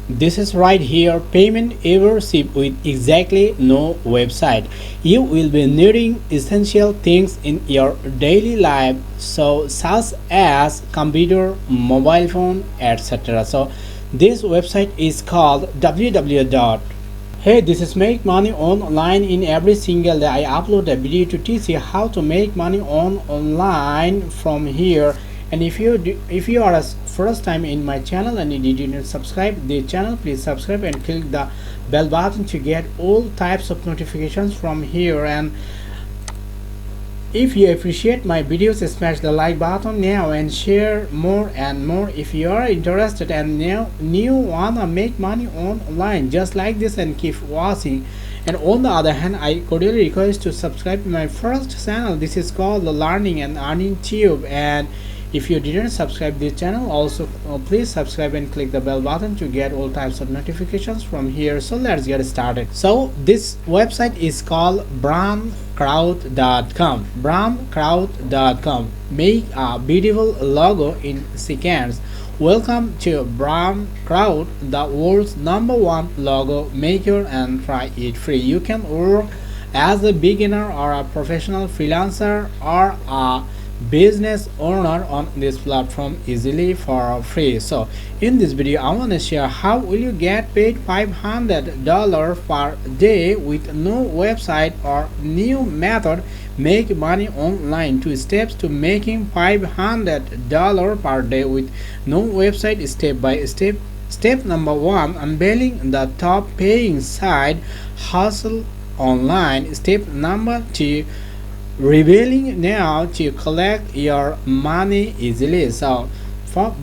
This is right here, payment ever received with exactly no website. You will be needing essential things in your daily life, so such as computer, mobile phone, etc. So this website is called www. Hey, this is make money online. In every single day I upload a video to teach you how to make money online from here. And if you are a first time in my channel and you didn't subscribe the channel, please subscribe and click the bell button to get all types of notifications from here. And if you appreciate my videos, smash the like button now and share more and more. If you are interested and now you wanna make money online just like this, and keep watching. And on the other hand, I cordially request to subscribe to my first channel. This is called the Learning and Earning Tube. And if you didn't subscribe this channel, also please subscribe and click the bell button to get all types of notifications from here. So let's get started. So this website is called Brandcloud.com. Brandcloud.com. Make a beautiful logo in seconds. Welcome to Brandcloud, the world's #1 logo maker, and try it free. You can work as a beginner or a professional freelancer or a business owner on this platform easily for free. So in this video I want to share how will you get paid $500 per day with no website or new method. Make money online. 2 steps to making $500 per day with no website, step by step. Step number 1, unveiling the top paying side hustle online. Step number 2, revealing now to collect your money easily. So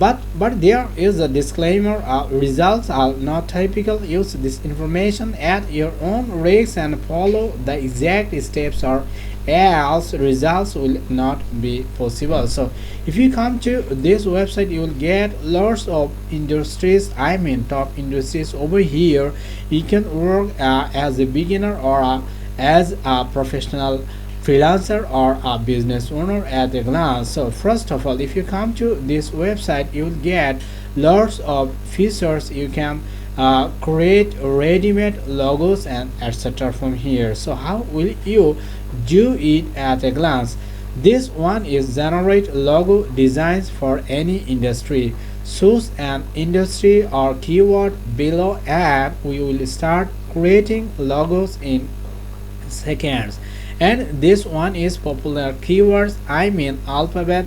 but there is a disclaimer, results are not typical. Use this information at your own risk and follow the exact steps, or else results will not be possible. So if you come to this website, you will get lots of industries, I mean top industries over here. You can work as a beginner or as a professional freelancer or a business owner at a glance. So first of all, if you come to this website, you will get lots of features. You can create ready-made logos and etc. from here. So how will you do it at a glance? This one is generate logo designs for any industry. Choose an industry or keyword below and we will start creating logos in seconds. And this one is popular keywords, I mean alphabet,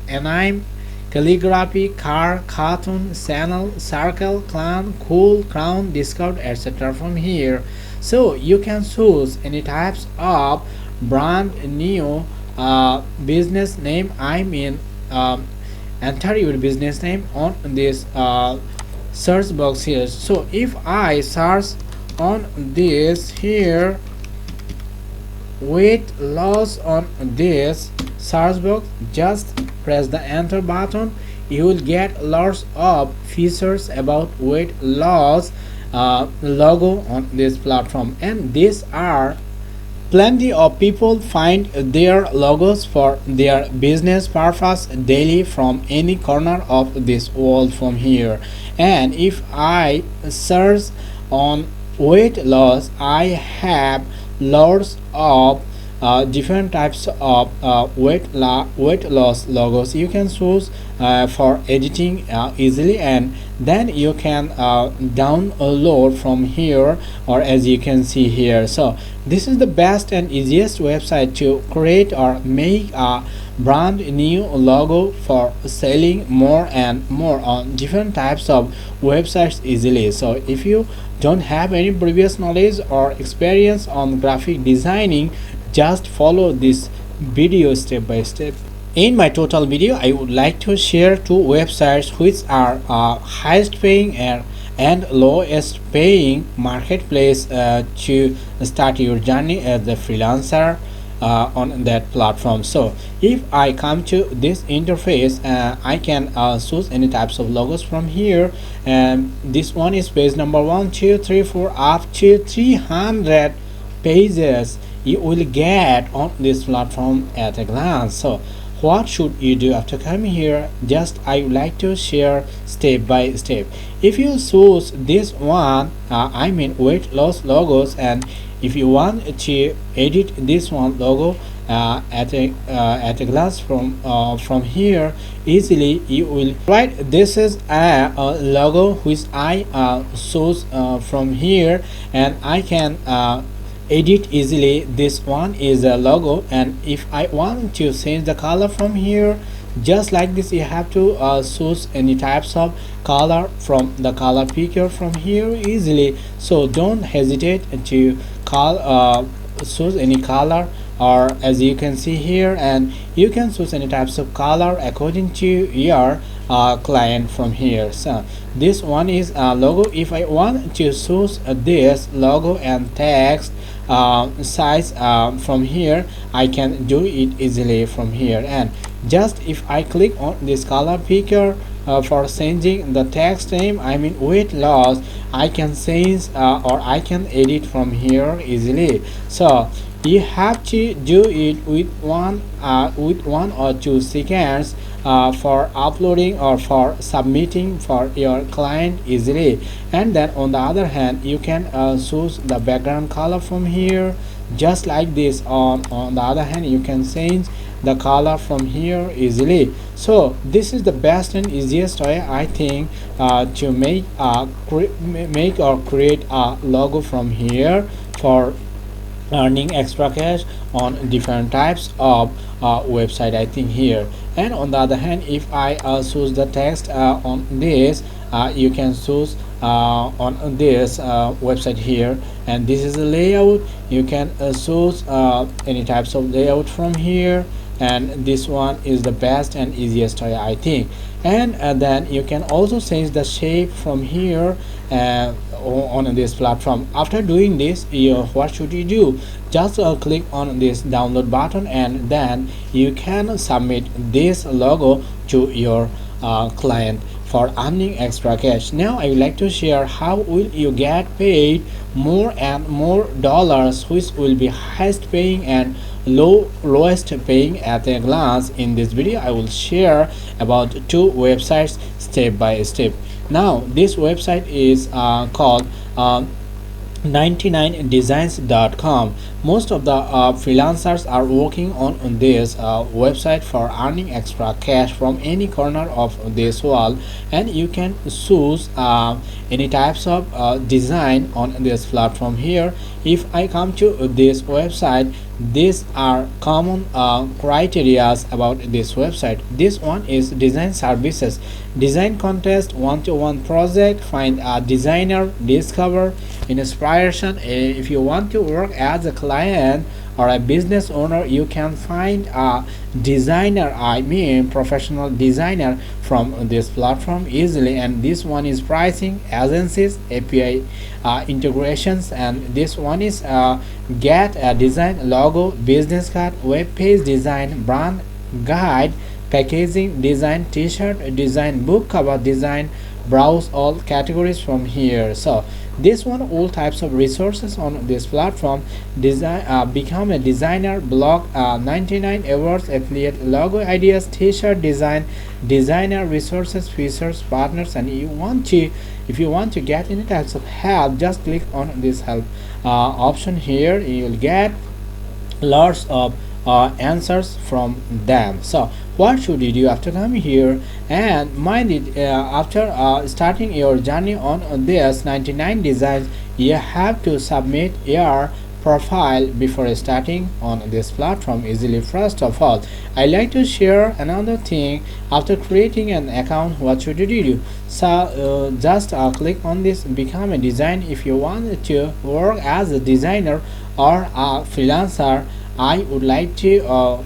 anime, calligraphy, car, cartoon, channel, circle, clan, cool, crown, discount, etc. from here. So you can choose any types of brand new business name, I mean enter your business name on this search box here. So if I search on this here, weight loss on this search box, just press the enter button. You will get lots of features about weight loss logo on this platform, and these are plenty of people find their logos for their business purpose daily from any corner of this world from here. And if I search on weight loss, I have lots of different types of weight loss logos. You can choose for editing easily, and then you can download from here, or as you can see here. So this is the best and easiest website to create or make a brand new logo for selling more and more on different types of websites easily. So if you don't have any previous knowledge or experience on graphic designing, just follow this video step by step. In my total video, I would like to share 2 websites which are highest paying and lowest paying marketplace to start your journey as a freelancer on that platform. So if I come to this interface, I can choose any types of logos from here, and this one is page number 1, 2, 3, 4 up to 300 pages you will get on this platform at a glance. So what should you do after coming here? Just I would like to share step by step. If you choose this one, I mean weight loss logos, and if you want to edit this one logo at a glance from here easily, you will right. This is a logo which I choose from here, and I can edit easily. This one is a logo, and if I want to change the color from here, just like this, you have to choose any types of color from the color picker from here easily. So don't hesitate to choose any color, or as you can see here, and you can choose any types of color according to your client from here. So this one is a logo. If I want to choose this logo and text size from here, I can do it easily from here. And just if I click on this color picker for changing the text name, I mean weight loss, I can change or I can edit from here easily. So you have to do it with one or two seconds for uploading or for submitting for your client easily. And then on the other hand, you can choose the background color from here, just like this. On the other hand, you can change the color from here easily. So this is the best and easiest way, I think, to make or create a logo from here for earning extra cash on different types of website, I think here. And on the other hand, if I choose the text on this, you can choose on this website here, and this is the layout. You can choose any types of layout from here, and this one is the best and easiest way, I think. And then you can also change the shape from here on this platform. After doing this, what should you do? Just click on this download button, and then you can submit this logo to your client for earning extra cash. Now I would like to share how will you get paid more and more dollars, which will be highest paying and lowest paying at a glance. In this video, I will share about two websites step by step. Now this website is called 99designs.com. Most of the freelancers are working on this website for earning extra cash from any corner of this world, and you can choose any types of design on this platform here. If I come to this website, these are common criteria about this website. This one is design services, design contest, one-to-one project, find a designer, discover inspiration. If you want to work as a client or a business owner, you can find a designer, I mean professional designer, from this platform easily. And this one is pricing, agencies, API integrations, and this one is get a design, logo, business card, web page design, brand guide, packaging design, t-shirt design, book cover design. Browse all categories from here. So this one, all types of resources on this platform. Design, become a designer, blog, 99 awards, affiliate, logo ideas, t-shirt design, designer resources, features, partners. And if you want to get any types of help, just click on this help option here. You will get lots of answers from them. So what should you do after coming here? And mind it, after starting your journey on this 99 designs, you have to submit your profile before starting on this platform easily. First of all, I like to share another thing. After creating an account, what should you do? So just click on this become a design. If you want to work as a designer or a freelancer, I would like to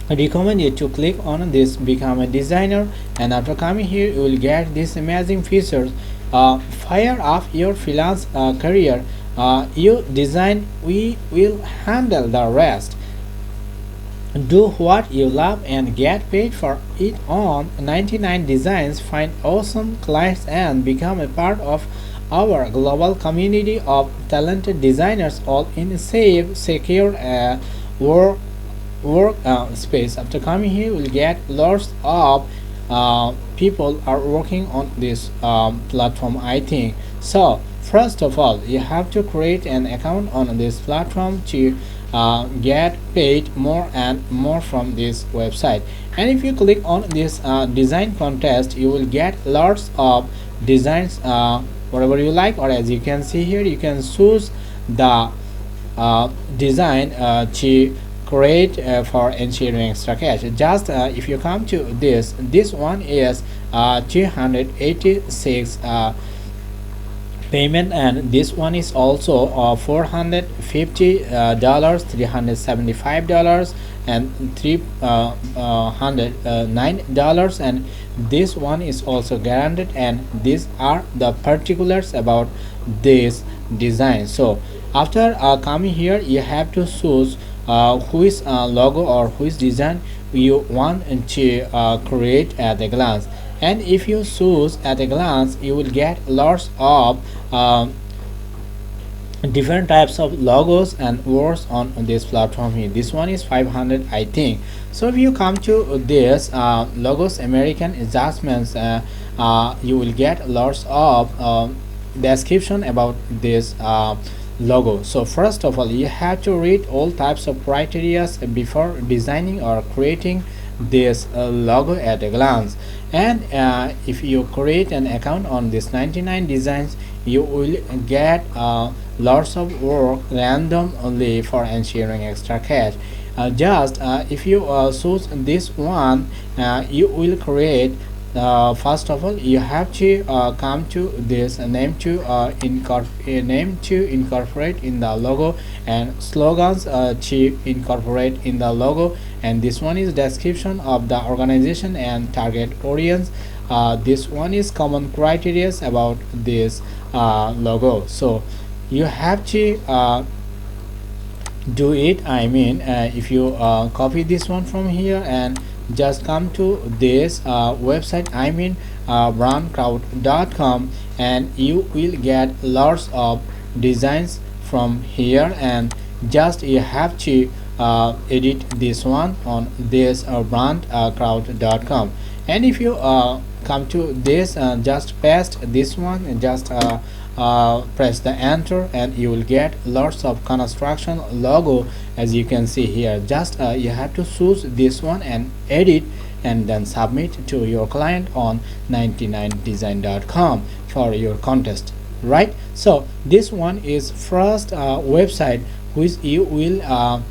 recommend you to click on this become a designer. And after coming here, you will get these amazing features. Fire up your freelance career. You design, we will handle the rest. Do what you love and get paid for it on 99 Designs. Find awesome clients and become a part of our global community of talented designers, all in a safe, secure work space. After coming here, we'll get lots of people are working on this platform, I think. So first of all, you have to create an account on this platform to get paid more and more from this website. And if you click on this design contest, you will get lots of designs, whatever you like, or as you can see here, you can choose the design to create for ensuring extra cash. Just if you come to this one is 286 payment, and this one is also $450, $375, and $309, and this one is also guaranteed, and these are the particulars about this design. So after coming here, you have to choose which logo or which design you want to create at a glance. And if you choose at a glance, you will get lots of different types of logos and words on this platform here. This one is 500, I think. So if you come to this logos American adjustments, you will get lots of description about this logo. So first of all, you have to read all types of criteria before designing or creating this logo at a glance. And if you create an account on this 99 designs, you will get lots of work randomly for ensuring extra cash. Just if you choose this one, you will create first of all, you have to come to this name to incorporate in the logo, and slogans to incorporate in the logo. And this one is description of the organization and target audience. This one is common criteria about this logo. So you have to do it. I mean, if you copy this one from here and just come to this website, I mean brandcloud.com, and you will get lots of designs from here, and just you have to edit this one on this brandcloud.com. And if you come to this, just paste this one and just press the enter, and you will get lots of construction logo. As you can see here, just you have to choose this one and edit, and then submit to your client on 99design.com for your contest, right? So this one is first website which you will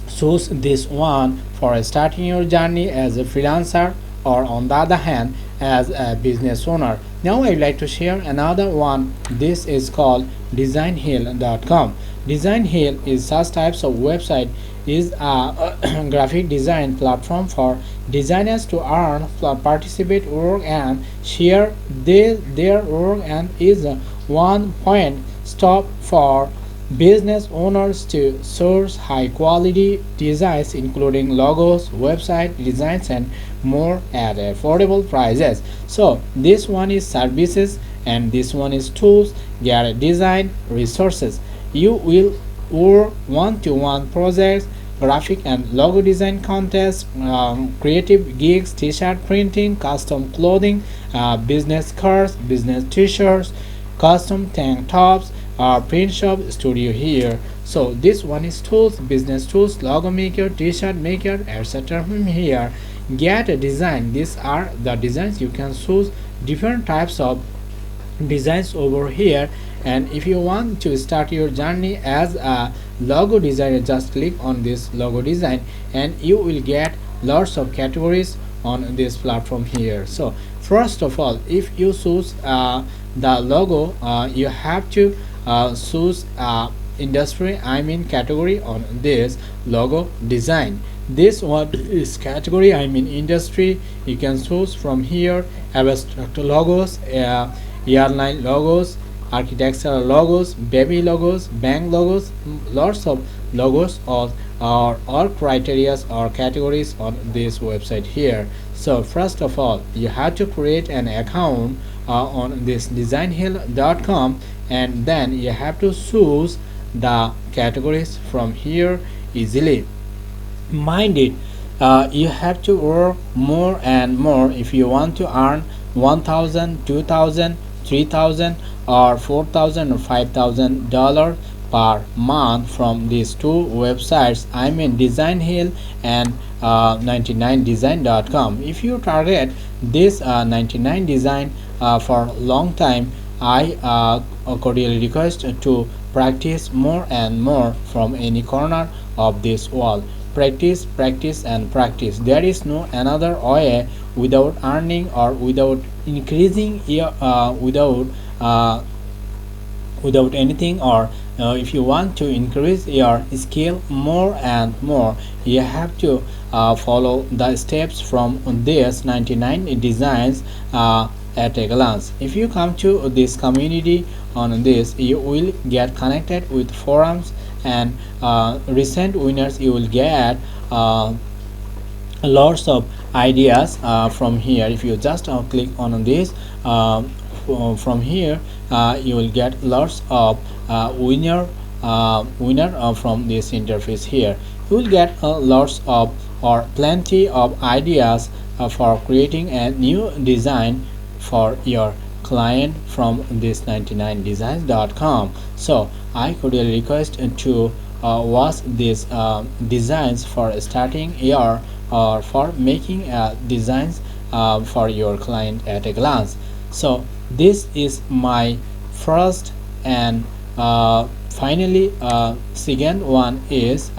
choose this one for starting your journey as a freelancer, or on the other hand as a business owner. Now I'd like to share another one. This is called Designhill.com. Designhill is such types of website, is a graphic design platform for designers to earn, participate, work, and share their work, and is a one-point stop for business owners to source high quality designs including logos, website designs, and more at affordable prices. So this one is services, and this one is tools, get design resources. You will work one-to-one projects, graphic and logo design contests, creative gigs, t-shirt printing, custom clothing, business cards, business t-shirts, custom tank tops, print shop studio here. So this one is tools, business tools, logo maker, t-shirt maker, etc. from here. Get a design. These are the designs. You can choose different types of designs over here. And if you want to start your journey as a logo designer, just click on this logo design, and you will get lots of categories on this platform here. So first of all, if you choose the logo, you have to choose industry, I mean category on this logo design. This one is category, I mean industry. You can choose from here abstract logos, airline logos, architectural logos, baby logos, bank logos, lots of logos, all criteria or categories on this website here. So first of all, you have to create an account on this designhill.com, and then you have to choose the categories from here easily. mind it, you have to work more and more if you want to earn 1000, 2000, 3000, or 4000 or $5000 per month from these two websites, I mean Designhill and 99design.com. If you target this 99 design for a long time, I cordially request to practice more and more from any corner of this world. Practice, practice, and practice. There is no another way without earning or without increasing without anything, or if you want to increase your skill more and more, you have to follow the steps from this 99 designs at a glance. If you come to this community on this, you will get connected with forums and recent winners. You will get lots of ideas from here. If you just click on this from here, you will get lots of winner from this interface here. You will get lots of or plenty of ideas for creating a new design for your client from this 99designs.com. So I cordially request to watch these designs for starting your or for making designs for your client at a glance. So this is my first, and finally second one is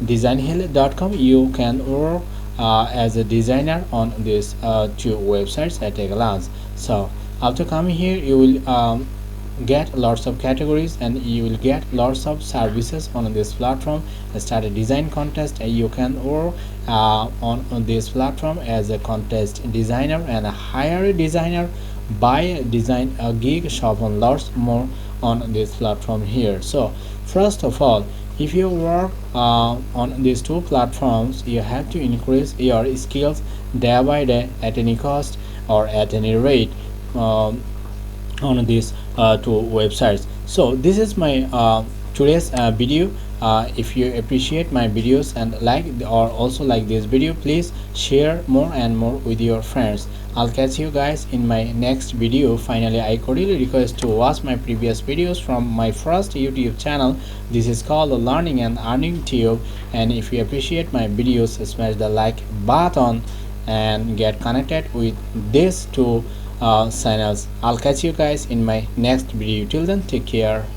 designhill.com. You can work as a designer on these two websites at a glance. So after coming here, you will get lots of categories and you will get lots of services on this platform. Start a design contest, and you can work on this platform as a contest designer and hire a designer, buy a design a gig, shop on lots more on this platform here. So first of all, if you work on these two platforms, you have to increase your skills day by day at any cost or at any rate on these two websites. So this is my today's video. If you appreciate my videos and like or also like this video, please share more and more with your friends. I'll catch you guys in my next video. Finally, I cordially request to watch my previous videos from my first YouTube channel. This is called Learning and Earning Tube, and if you appreciate my videos, smash the like button and get connected with these two channels. I'll catch you guys in my next video. Till then, take care.